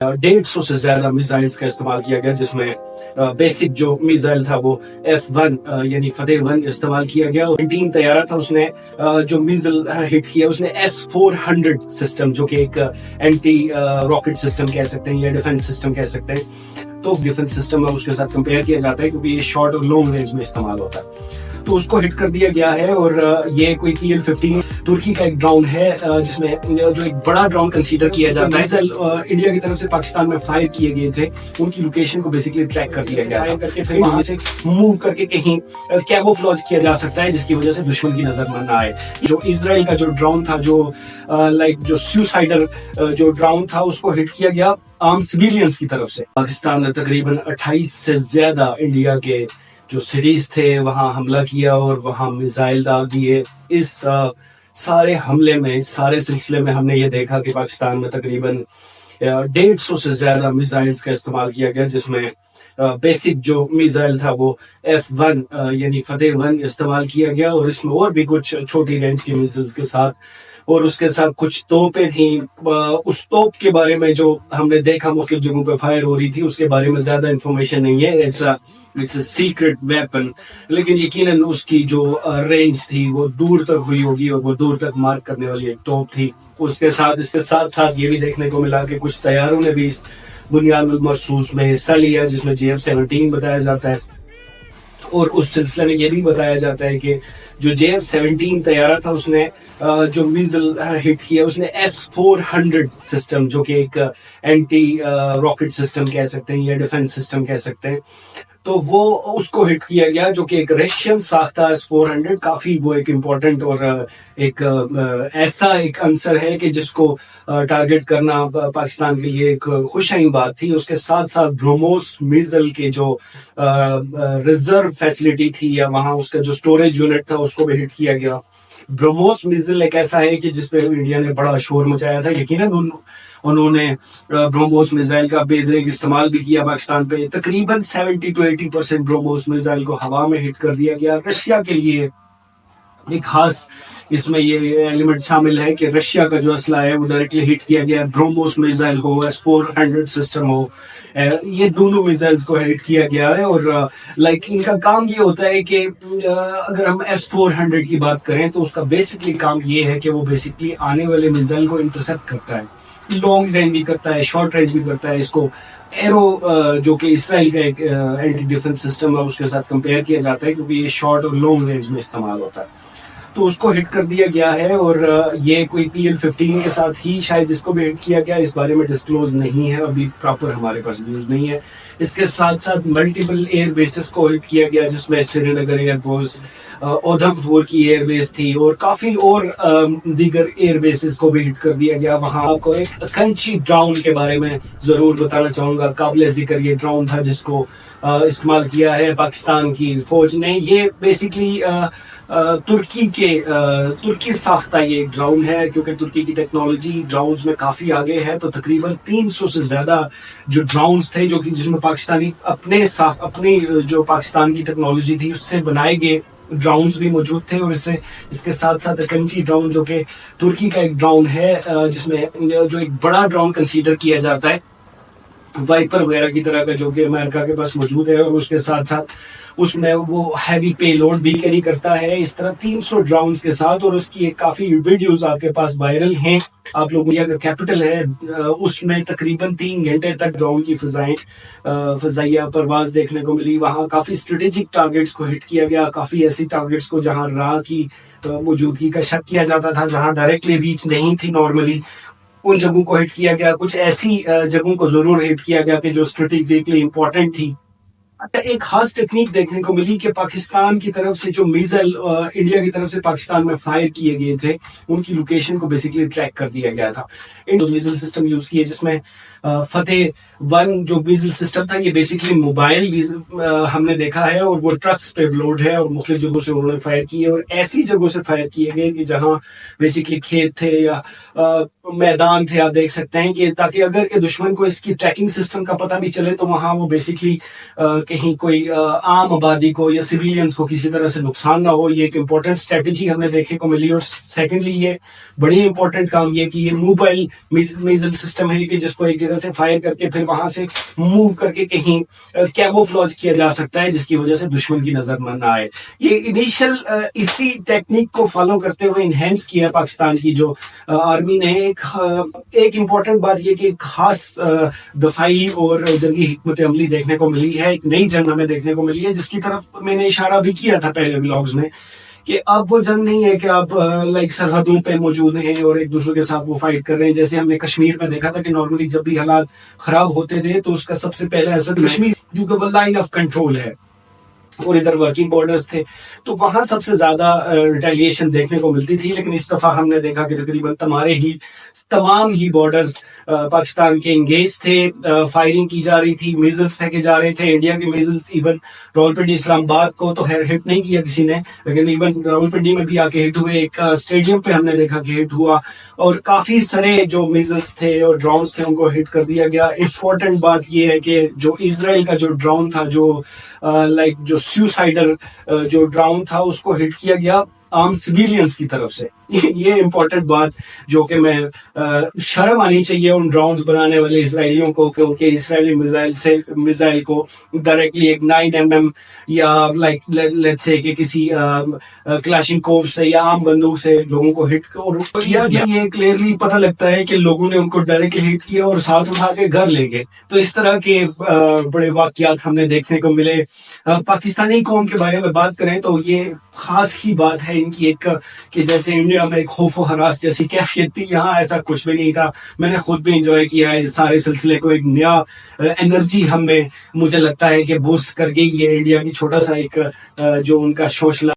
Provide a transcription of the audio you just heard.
150 से ज्यादा मिसाइल्स का इस्तेमाल किया गया, जिसमें बेसिक जो मिसाइल था वो F1 यानी फतेह 1 इस्तेमाल किया गया। और 19 तैयारा था, उसने जो मिसाइल हिट किया उसने S-400 सिस्टम, जो कि एक एंटी रॉकेट सिस्टम कह सकते हैं या डिफेंस सिस्टम कह सकते हैं। तो डिफेंस सिस्टम है उसके साथ कंपेयर किया जाता है, क्योंकि ये शॉर्ट और लॉन्ग रेंज में इस्तेमाल होता है। तो उसको हिट कर दिया गया है। और ये कोई PL-15 तुर्की का एक ड्रोन है, जिसमें जो एक बड़ा ड्रोन कंसीडर किया जाता है। इंडिया की तरफ से पाकिस्तान में फायर किए गए थे, उनकी लोकेशन को बेसिकली ट्रैक कर दिया गया था, फिर वहां से मूव करके कहीं कैमोफ्लेज किया जा सकता है, जिसकी वजह से दुश्मन की नजर न आए। जो इजराइल का जो ड्रोन था, जो जो सुसाइडर जो ड्रोन था, उसको हिट किया गया आम सिविलियंस की तरफ से। पाकिस्तान ने तकरीबन 28 से ज्यादा इंडिया के जो सिटीज थे वहां हमला किया और वहां मिसाइल डाल दिए। इस सारे हमले में, सारे सिलसिले में हमने ये देखा कि पाकिस्तान में तकरीबन 150 से ज्यादा मिसाइल्स का इस्तेमाल किया गया, जिसमें बेसिक जो मिसाइल था वो F1 यानी फतेह 1 इस्तेमाल किया गया। और इसमें और भी कुछ छोटी रेंज की मिसाइल्स के साथ, और उसके साथ कुछ तोपें थी। उस तोप के बारे में जो हमने देखा मुख्तलिफ जगहों पे फायर हो रही थी, उसके बारे में ज्यादा इंफॉर्मेशन नहीं है। इट्स अ सीक्रेट वेपन, लेकिन यकीनन उसकी जो रेंज थी वो दूर तक हुई होगी और वो दूर तक मार्क करने वाली एक तोप थी। उसके साथ इसके साथ साथ ये भी देखने को मिला कि कुछ तैयारों ने भी इस बुनियाद मरसूस में हिस्सा लिया, जिसमें JF-17 बताया जाता है। और उस सिलसिले में ये भी बताया जाता है कि जो JF-17 तैयारा था, उसने जो मिसाइल हिट किया उसने S-400 सिस्टम, जो कि एक एंटी रॉकेट सिस्टम कह सकते हैं या डिफेंस सिस्टम कह सकते हैं। तो वो उसको हिट किया गया, जो कि एक रशियन साख्ता S-400। काफी वो एक इम्पोर्टेंट और एक ऐसा एक आंसर है कि जिसको टारगेट करना पाकिस्तान के लिए एक खुशहाइन बात थी। उसके साथ साथ ब्रह्मोस मिसाइल के जो रिजर्व फैसिलिटी थी या वहां उसका जो स्टोरेज यूनिट था, उसको भी हिट किया गया। ब्रह्मोस मिसाइल एक ऐसा है कि जिसपे इंडिया ने बड़ा शोर मचाया था। यकीनन उन्होंने ब्रह्मोस मिसाइल का बेदरेग इस्तेमाल भी किया पाकिस्तान पे। तकरीबन 70 to 80% ब्रह्मोस मिसाइल को हवा में हिट कर दिया गया। रशिया के लिए एक खास इसमें ये एलिमेंट शामिल है कि रशिया का जो असला है वो डायरेक्टली हिट किया गया। ब्रह्मोस मिसाइल हो, S-400 सिस्टम हो, ये दोनों मिसाइल्स को हिट किया गया है। और इनका काम ये होता है कि अगर हम S-400 की बात करें तो उसका बेसिकली काम ये है कि वो बेसिकली आने वाले मिसाइल को इंटरसेप्ट करता है। लॉन्ग रेंज भी करता है, शॉर्ट रेंज भी करता है। इसको एरो जो कि इसराइल का एक एंटी डिफेंस सिस्टम है उसके साथ कंपेयर किया जाता है, क्योंकि ये शॉर्ट और लॉन्ग रेंज में इस्तेमाल होता है। तो उसको हिट कर दिया गया है। और ये कोई PL-15 के साथ ही शायद इसको भी हिट किया गया, इस बारे में डिस्क्लोज नहीं है अभी, प्रॉपर हमारे पास न्यूज नहीं है। इसके साथ साथ मल्टीपल एयर बेसिस को हिट किया गया, जिसमें श्रीनगर एयरबेस, उधमपुर की एयरबेस थी और काफी और दीगर एयर बेसिस को भी हिट कर दिया गया। वहां आपको एक कंची ड्रोन के बारे में जरूर बताना चाहूंगा। काबिल जिक्र ये ड्रोन था जिसको इस्तेमाल किया है पाकिस्तान की फौज ने। ये बेसिकली तुर्की साख्ता ये ड्रोन है, क्योंकि तुर्की की टेक्नोलॉजी ड्रोन्स में काफी आगे है। तो तकरीबन 300 से ज्यादा जो ड्रोन्स थे, जो कि जिसमें पाकिस्तानी अपनी जो पाकिस्तान की टेक्नोलॉजी थी उससे बनाए गए ड्रोन्स भी मौजूद थे। और इसके साथ साथ कंची ड्रोन, जो कि तुर्की का एक ड्रोन है, जिसमें जो एक बड़ा ड्रोन कंसीडर किया जाता है वाइपर वगैरह की तरह का, जो कि अमेरिका के पास मौजूद है। और उसके साथ साथ उसमें वो हैवी पेलोड भी कैरी करता है, इस तरह 300 ड्रोन्स के साथ। और उसकी एक काफी वीडियोस आपके पास वायरल हैं। आप लोग इंडिया का कैपिटल है, उसमें तकरीबन 3 घंटे तक ड्रोन की फजाइया परवाज देखने को मिली। वहां काफी स्ट्रेटेजिक टारगेट्स को हिट किया गया, काफी ऐसी टारगेट्स को जहां राह की मौजूदगी का शक किया जाता था, जहां डायरेक्टली रीच नहीं थी नॉर्मली, उन जगहों को हिट किया गया। कुछ ऐसी जगहों को जरूर हिट किया गया कि जो स्ट्रेटेजिकली इंपॉर्टेंट थी। एक खास टेक्निक देखने को मिली कि पाकिस्तान की तरफ से जो मिसाइल इंडिया की तरफ से पाकिस्तान में फायर किए गए थे, उनकी लोकेशन को बेसिकली ट्रैक कर दिया गया था। इन मिसाइल सिस्टम यूज किए, जिसमें फतेह 1 जो मिसाइल सिस्टम था, ये बेसिकली मोबाइल हमने देखा है और वो ट्रक्स पे लोड है और मुख्तलिफ जगहों से उन्होंने फायर किए। और ऐसी जगहों से फायर किए गए कि जहां बेसिकली खेत थे या मैदान थे, आप देख सकते हैं, कि ताकि अगर के दुश्मन को इसकी ट्रैकिंग सिस्टम का पता भी चले तो वहां वो बेसिकली کہیں کوئی عام آبادی کو یا سویلینز کو کسی طرح سے نقصان نہ ہو. یہ ایک امپورٹنٹ اسٹریٹجی ہمیں دیکھنے کو ملی. اور سیکنڈلی یہ بڑی امپورٹنٹ کام یہ کہ یہ موبائل میزل سسٹم ہے کہ جس کو ایک جگہ سے فائر کر کے پھر وہاں سے موو کر کے کہیں کیموفلاج کیا جا سکتا ہے جس کی وجہ سے دشمن کی نظر نہ آئے. یہ انیشل اسی ٹیکنیک کو فالو کرتے ہوئے انہینس کیا پاکستان کی جو آرمی نے. ایک امپورٹنٹ بات یہ کہ ایک خاص دفاعی اور جنگی حکمت عملی دیکھنے کو ملی ہے. ایک نئی جنگ ہمیں دیکھنے کو ملی ہے جس کی طرف میں نے اشارہ بھی کیا تھا پہلے ولاگز میں کہ اب وہ جنگ نہیں ہے کہ آپ لائک سرحدوں پہ موجود ہیں اور ایک دوسرے کے ساتھ وہ فائٹ کر رہے ہیں. جیسے ہم نے کشمیر میں دیکھا تھا کہ نارملی جب بھی حالات خراب ہوتے تھے تو اس کا سب سے پہلا اثر کشمیر کیونکہ وہ لائن آف کنٹرول ہے اور ادھر ورکنگ بارڈرز تھے تو وہاں سب سے زیادہ ریٹیلیشن دیکھنے کو ملتی تھی. لیکن اس دفعہ ہم نے دیکھا کہ تقریباً تمام ہی بارڈرز پاکستان کے انگیج تھے. فائرنگ کی جا رہی تھی, میزلز پھینکے جا رہے تھے. انڈیا کے میزلز ایون راولپنڈی اسلام آباد کو تو خیر ہٹ نہیں کیا کسی نے, لیکن ایون راولپنڈی میں بھی آ کے ہٹ ہوئے. ایک اسٹیڈیم پہ ہم نے دیکھا کہ ہٹ ہوا اور کافی سارے جو میزلز تھے اور ڈرونز تھے ان کو ہٹ کر دیا گیا. امپورٹنٹ بات یہ ہے کہ جو اسرائیل کا جو ڈرون تھا جو لائک جو سیوسائڈر جو ڈرون تھا اس کو ہٹ کیا گیا عام سویلینز کی طرف سے. یہ امپورٹنٹ بات جو کہ میں شرم آنی چاہیے ان ڈرونز بنانے والے اسرائیلیوں کو, کیونکہ اسرائیلی میزائل کو ڈائریکٹلی ایک 9mm یا لائک لیٹس سے کہ کسی کلاشنکوف سے یا عام بندوق سے لوگوں کو ہٹ کیا گیا. یہ کلیئرلی پتہ لگتا ہے کہ لوگوں نے ان کو ڈائریکٹلی ہٹ کیا اور ساتھ اٹھا کے گھر لے گئے. تو اس طرح کے بڑے واقعات ہم نے دیکھنے کو ملے. پاکستانی قوم کے بارے میں بات کریں تو یہ خاص ہی بات ہے ان کی ایک کہ جیسے انڈیا میں ایک خوف و ہراس جیسی کیفیت تھی, یہاں ایسا کچھ بھی نہیں تھا. میں نے خود بھی انجوائے کیا ہے اس سارے سلسلے کو. ایک نیا انرجی ہم میں مجھے لگتا ہے کہ بوسٹ کر گئی یہ انڈیا کی چھوٹا سا ایک جو ان کا شوشلا